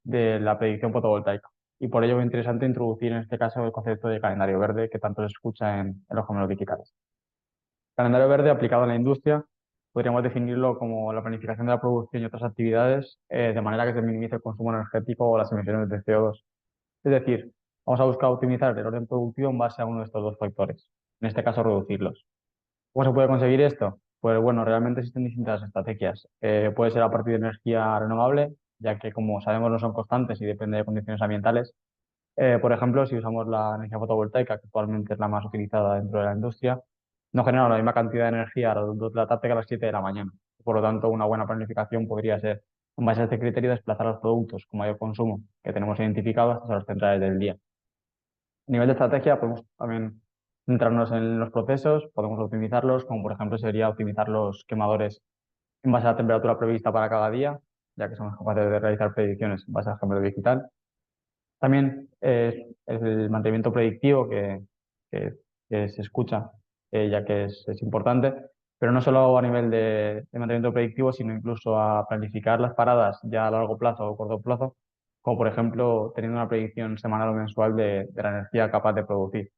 la predicción fotovoltaica. Y por ello es interesante introducir en este caso el concepto de calendario verde que tanto se escucha en los gemelos digitales. Calendario verde aplicado a la industria, podríamos definirlo como la planificación de la producción y otras actividades de manera que se minimice el consumo energético o las emisiones de CO2. Es decir, vamos a buscar optimizar el orden productivo en base a uno de estos dos factores, en este caso reducirlos. ¿Cómo se puede conseguir esto? Pues bueno, realmente existen distintas estrategias. Puede ser a partir de energía renovable, ya que como sabemos no son constantes y depende de condiciones ambientales. Por ejemplo, si usamos la energía fotovoltaica, que actualmente es la más utilizada dentro de la industria, no genera la misma cantidad de energía a las 2 de la tarde que a las 7 de la mañana. Por lo tanto, una buena planificación podría ser, en base a este criterio, desplazar los productos con mayor consumo que tenemos identificados hasta las centrales del día. A nivel de estrategia, podemos también centrarnos en los procesos, podemos optimizarlos, como por ejemplo sería optimizar los quemadores en base a la temperatura prevista para cada día, ya que somos capaces de realizar predicciones en base al gemelo digital. También es el mantenimiento predictivo que- que se escucha, ya que es importante, pero no solo a nivel de mantenimiento predictivo, sino incluso a planificar las paradas ya a largo plazo o corto plazo, como por ejemplo teniendo una predicción semanal o mensual de la energía capaz de producir,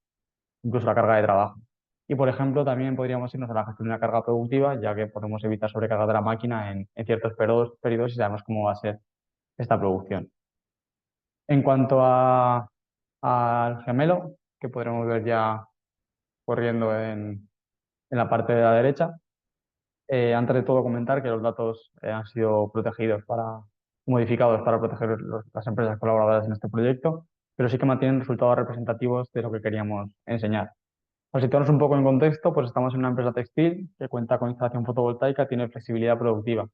incluso la carga de trabajo. Y por ejemplo, también podríamos irnos a la gestión de la carga productiva, ya que podemos evitar sobrecargar de la máquina en ciertos periodos y sabemos cómo va a ser esta producción. En cuanto al gemelo, que podremos ver ya corriendo en la parte de la derecha, antes de todo comentar que los datos han sido modificados para proteger las empresas colaboradoras en este proyecto, pero sí que mantienen resultados representativos de lo que queríamos enseñar. Para situarnos un poco en contexto, pues estamos en una empresa textil que cuenta con instalación fotovoltaica, tiene flexibilidad productiva.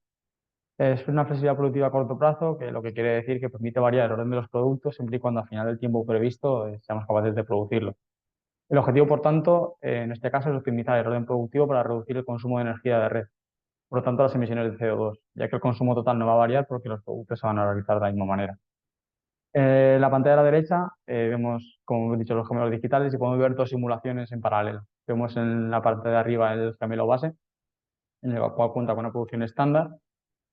Es una flexibilidad productiva a corto plazo, que lo que quiere decir que permite variar el orden de los productos siempre y cuando al final del tiempo previsto seamos capaces de producirlo. El objetivo, por tanto, en este caso es optimizar el orden productivo para reducir el consumo de energía de red, por lo tanto las emisiones de CO2, ya que el consumo total no va a variar porque los productos se van a realizar de la misma manera. En la pantalla de la derecha vemos, como he dicho, los gemelos digitales y podemos ver dos simulaciones en paralelo. Vemos en la parte de arriba el gemelo base, en el cual cuenta con una producción estándar,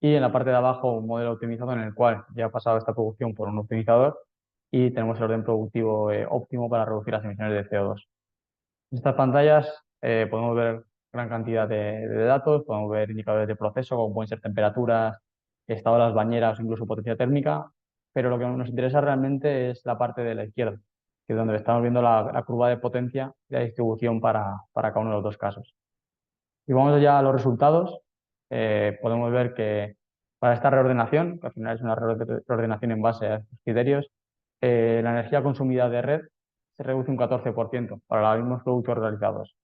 y en la parte de abajo un modelo optimizado en el cual ya ha pasado esta producción por un optimizador y tenemos el orden productivo óptimo para reducir las emisiones de CO2. En estas pantallas podemos ver gran cantidad de datos, podemos ver indicadores de proceso, como pueden ser temperaturas, estado de las bañeras o incluso potencia térmica, pero lo que nos interesa realmente es la parte de la izquierda, que es donde estamos viendo la curva de potencia y la distribución para cada uno de los dos casos. Y vamos ya a los resultados. Podemos ver que Para esta reordenación, que al final es una reordenación en base a estos criterios, la energía consumida de red se reduce un 14% para los mismos productos realizados.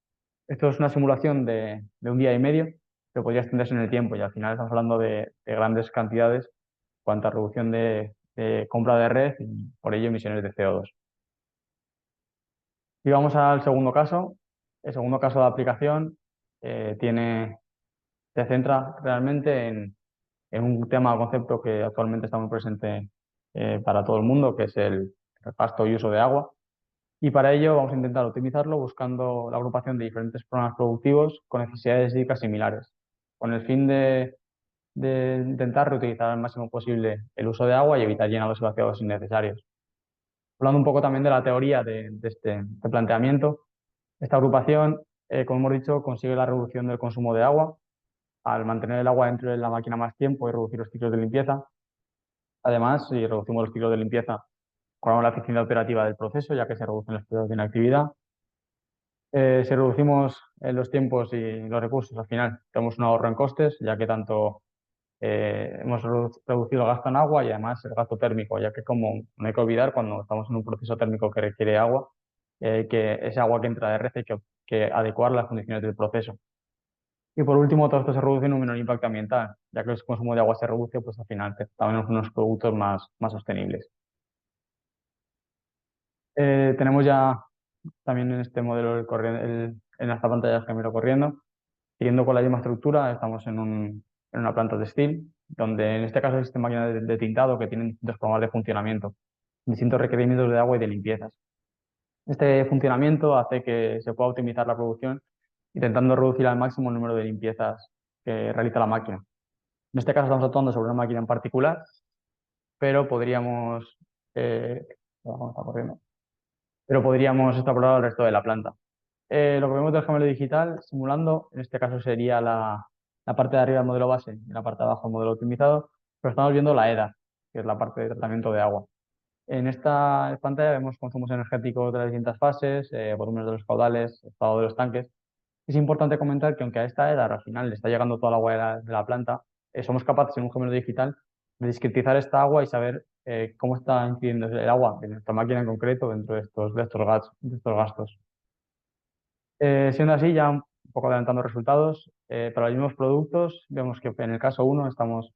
Esto es una simulación de un día y medio que podría extenderse en el tiempo y al final estamos hablando de grandes cantidades en cuanto a reducción de compra de red y por ello emisiones de CO2. Y vamos al segundo caso. El segundo caso de aplicación se centra realmente en un tema o concepto que actualmente está muy presente para todo el mundo, que es el gasto y uso de agua. Y para ello vamos a intentar optimizarlo buscando la agrupación de diferentes programas productivos con necesidades hídricas similares, con el fin de intentar reutilizar al máximo posible el uso de agua y evitar llenados y vaciados innecesarios. Hablando un poco también de la teoría de este planteamiento, esta agrupación, como hemos dicho, consigue la reducción del consumo de agua al mantener el agua dentro de la máquina más tiempo y reducir los ciclos de limpieza. Además, si reducimos los ciclos de limpieza, mejoramos la eficiencia operativa del proceso, ya que se reducen los periodos de inactividad. Si reducimos los tiempos y los recursos, al final tenemos un ahorro en costes, ya que tanto hemos reducido el gasto en agua y además el gasto térmico, ya que como no hay que olvidar, cuando estamos en un proceso térmico que requiere agua, que ese agua que entra de red hay que adecuar las condiciones del proceso. Y por último, todo esto se reduce en un menor impacto ambiental, ya que el consumo de agua se reduce, pues al final tenemos unos productos más sostenibles. Tenemos ya también en este modelo en esta pantalla del gemelo corriendo. Siguiendo con la misma estructura, estamos en una planta textil, donde en este caso existen máquinas de tintado que tienen distintos programas de funcionamiento, distintos requerimientos de agua y de limpiezas. Este funcionamiento hace que se pueda optimizar la producción, intentando reducir al máximo el número de limpiezas que realiza la máquina. En este caso estamos actuando sobre una máquina en particular, pero podríamos, vamos a corriendo, pero podríamos extrapolar al resto de la planta. Lo que vemos del gemelo digital simulando, en este caso sería la parte de arriba del modelo base y la parte de abajo el modelo optimizado, pero estamos viendo la EDA, que es la parte de tratamiento de agua. En esta pantalla vemos consumos energéticos de las distintas fases, volúmenes de los caudales, estado de los tanques. Es importante comentar que aunque a esta EDA al final le está llegando toda el agua de la planta, somos capaces en un gemelo digital de discretizar esta agua y saber cómo está incidiendo el agua en nuestra máquina en concreto dentro de estos gastos. Siendo así, ya un poco adelantando resultados, para los mismos productos vemos que en el caso 1 estamos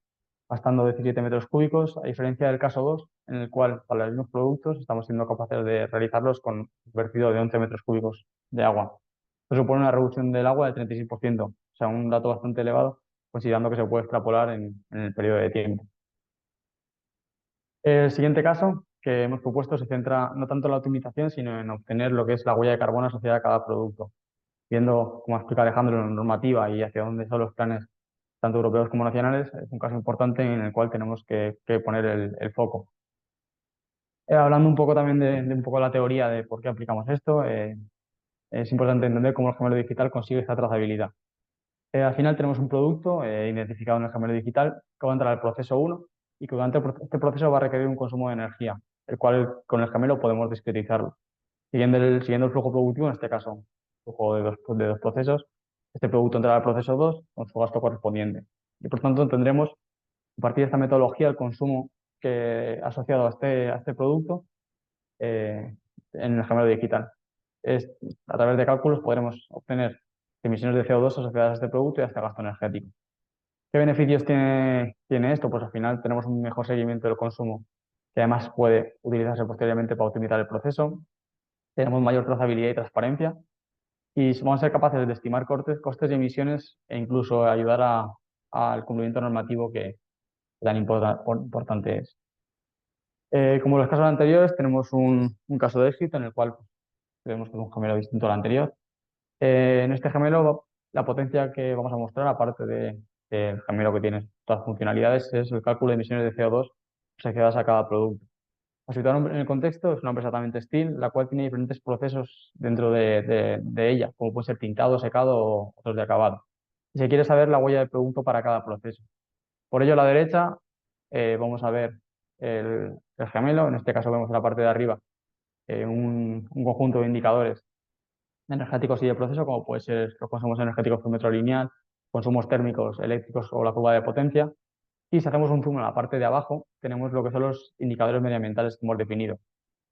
gastando 17 metros cúbicos, a diferencia del caso 2, en el cual para los mismos productos estamos siendo capaces de realizarlos con un vertido de 11 metros cúbicos de agua. Esto supone una reducción del agua del 36%, o sea, un dato bastante elevado, considerando que se puede extrapolar en el periodo de tiempo. El siguiente caso que hemos propuesto se centra no tanto en la optimización, sino en obtener lo que es la huella de carbono asociada a cada producto. Viendo, como explica Alejandro, la normativa y hacia dónde son los planes, tanto europeos como nacionales, es un caso importante en el cual tenemos que poner el foco. Hablando un poco también de un poco la teoría de por qué aplicamos esto, es importante entender cómo el gemelo digital consigue esta trazabilidad. Al final tenemos un producto identificado en el gemelo digital que va a entrar al proceso 1 y que durante este proceso va a requerir un consumo de energía, el cual con el gemelo podemos discretizarlo. Siguiendo el flujo productivo, en este caso, flujo de dos procesos, este producto entrará al proceso 2 con su gasto correspondiente. Y por tanto tendremos, a partir de esta metodología, el consumo asociado a este producto en el gemelo digital. A través de cálculos podremos obtener emisiones de CO2 asociadas a este producto y a este gasto energético. ¿Qué beneficios tiene esto? Pues al final tenemos un mejor seguimiento del consumo, que además puede utilizarse posteriormente para optimizar el proceso. Tenemos mayor trazabilidad y transparencia y vamos a ser capaces de estimar costes de emisiones e incluso ayudar al cumplimiento normativo que tan importante es. Como en los casos anteriores, tenemos un caso de éxito en el cual vemos que es un gemelo distinto al anterior. En este gemelo, la potencia que vamos a mostrar, aparte del gemelo que tiene todas las funcionalidades, es el cálculo de emisiones de CO2 asociadas a cada producto. Para situar en el contexto, es una empresa también textil, la cual tiene diferentes procesos dentro de ella, como puede ser tintado, secado o otros de acabado. Y se quiere saber la huella del producto para cada proceso. Por ello, a la derecha vamos a ver el gemelo, en este caso vemos en la parte de arriba un conjunto de indicadores energéticos y de proceso, como puede ser los consumos energéticos por metro lineal, consumos térmicos, eléctricos o la curva de potencia. Y si hacemos un zoom en la parte de abajo, tenemos lo que son los indicadores medioambientales que hemos definido.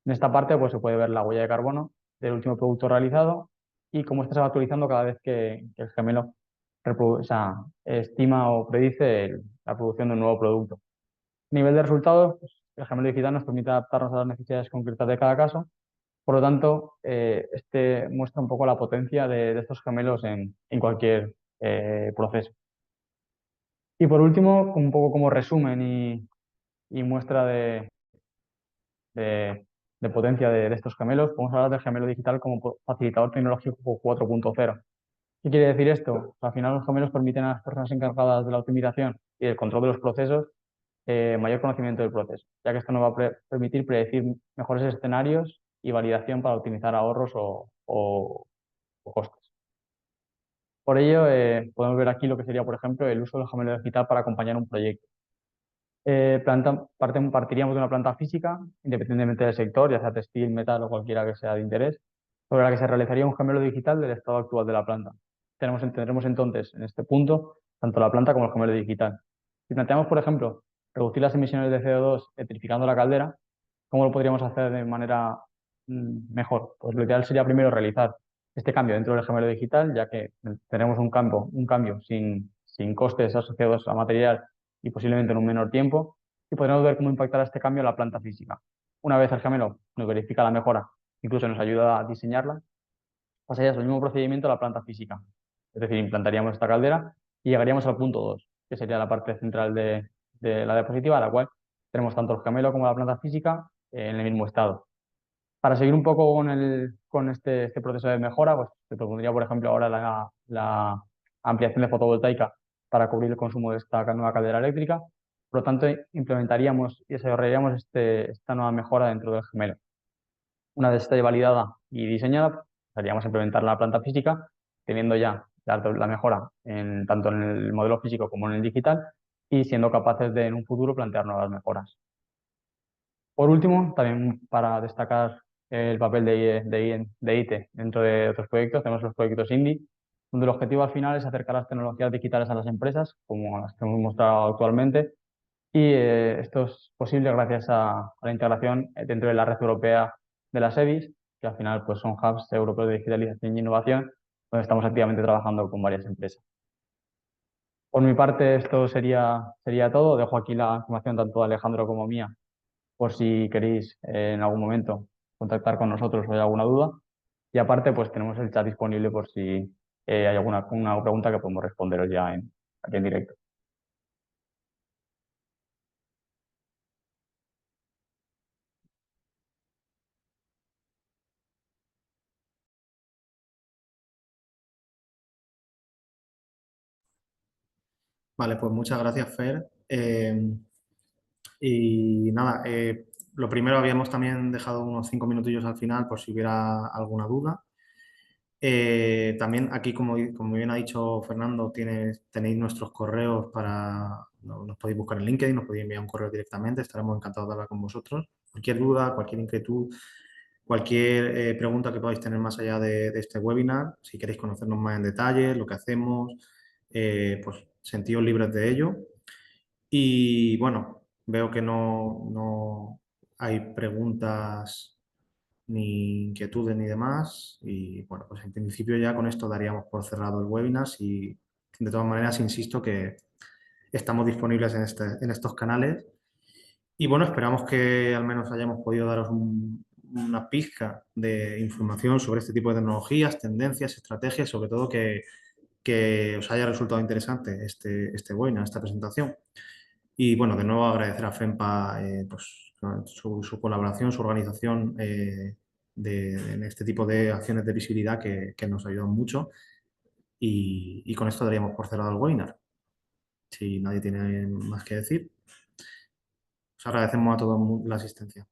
En esta parte pues, se puede ver la huella de carbono del último producto realizado y cómo esta se va actualizando cada vez que el gemelo o sea, estima o predice la producción de un nuevo producto. A nivel de resultados, pues, el gemelo digital nos permite adaptarnos a las necesidades concretas de cada caso. Por lo tanto, este muestra un poco la potencia de estos gemelos en cualquier proceso. Y por último, un poco como resumen y muestra de- de potencia de estos gemelos, podemos hablar del gemelo digital como facilitador tecnológico 4.0. ¿Qué quiere decir esto? Al final los gemelos permiten a las personas encargadas de la optimización y del control de los procesos mayor conocimiento del proceso, ya que esto nos va a permitir predecir mejores escenarios y validación para optimizar ahorros o costes. Por ello, podemos ver aquí lo que sería, por ejemplo, el uso del gemelo digital para acompañar un proyecto. Partiríamos de una planta física, independientemente del sector, ya sea textil, metal o cualquiera que sea de interés, sobre la que se realizaría un gemelo digital del estado actual de la planta. Tendremos entonces en este punto tanto la planta como el gemelo digital. Si planteamos, por ejemplo, reducir las emisiones de CO2 electrificando la caldera, ¿cómo lo podríamos hacer de manera mejor? Pues lo ideal sería primero realizar este cambio dentro del gemelo digital, ya que tenemos un cambio sin costes asociados a material y posiblemente en un menor tiempo, y podremos ver cómo impactará este cambio en la planta física. Una vez el gemelo nos verifica la mejora, incluso nos ayuda a diseñarla, pasaríamos el mismo procedimiento a la planta física. Es decir, implantaríamos esta caldera y llegaríamos al punto 2, que sería la parte central de la diapositiva, a la cual tenemos tanto el gemelo como la planta física en el mismo estado. Para seguir un poco con este proceso de mejora, pues te propondría, por ejemplo, ahora la ampliación de fotovoltaica para cubrir el consumo de esta nueva caldera eléctrica. Por lo tanto, implementaríamos y desarrollaríamos esta nueva mejora dentro del gemelo. Una vez esté validada y diseñada, pasaríamos a implementar la planta física, teniendo ya la mejora tanto en el modelo físico como en el digital y siendo capaces de en un futuro plantear nuevas mejoras. Por último, también para destacar el papel de ITE dentro de otros proyectos, tenemos los proyectos INDI, donde el objetivo al final es acercar las tecnologías digitales a las empresas, como las que hemos mostrado actualmente, y esto es posible gracias a la integración dentro de la red europea de las EDIs, que al final pues, son hubs europeos de digitalización y innovación, donde estamos activamente trabajando con varias empresas. Por mi parte, esto sería todo. Dejo aquí la información tanto de Alejandro como mía por si queréis en algún momento contactar con nosotros o hay alguna duda. Y aparte, pues tenemos el chat disponible por si hay una pregunta que podemos responderos ya aquí en directo. Vale, pues muchas gracias, Fer. Y nada, lo primero habíamos también dejado unos 5 minutillos al final por si hubiera alguna duda. También aquí, como bien ha dicho Fernando, tenéis nuestros correos nos podéis buscar en LinkedIn, nos podéis enviar un correo directamente, estaremos encantados de hablar con vosotros. Cualquier duda, cualquier inquietud, cualquier pregunta que podáis tener más allá de este webinar, si queréis conocernos más en detalle, lo que hacemos, pues sentidos libres de ello. Y bueno, veo que no hay preguntas ni inquietudes ni demás. Y bueno, pues en principio ya con esto daríamos por cerrado el webinar. Y de todas maneras, insisto que estamos disponibles en estos canales. Y bueno, esperamos que al menos hayamos podido daros una pizca de información sobre este tipo de tecnologías, tendencias, estrategias, sobre todo que os haya resultado interesante este webinar, esta presentación. Y bueno, de nuevo agradecer a FEMPA pues, su colaboración, su organización en este tipo de acciones de visibilidad que nos ayudan mucho. Y con esto daríamos por cerrado el webinar. Si nadie tiene más que decir, os agradecemos a todos la asistencia.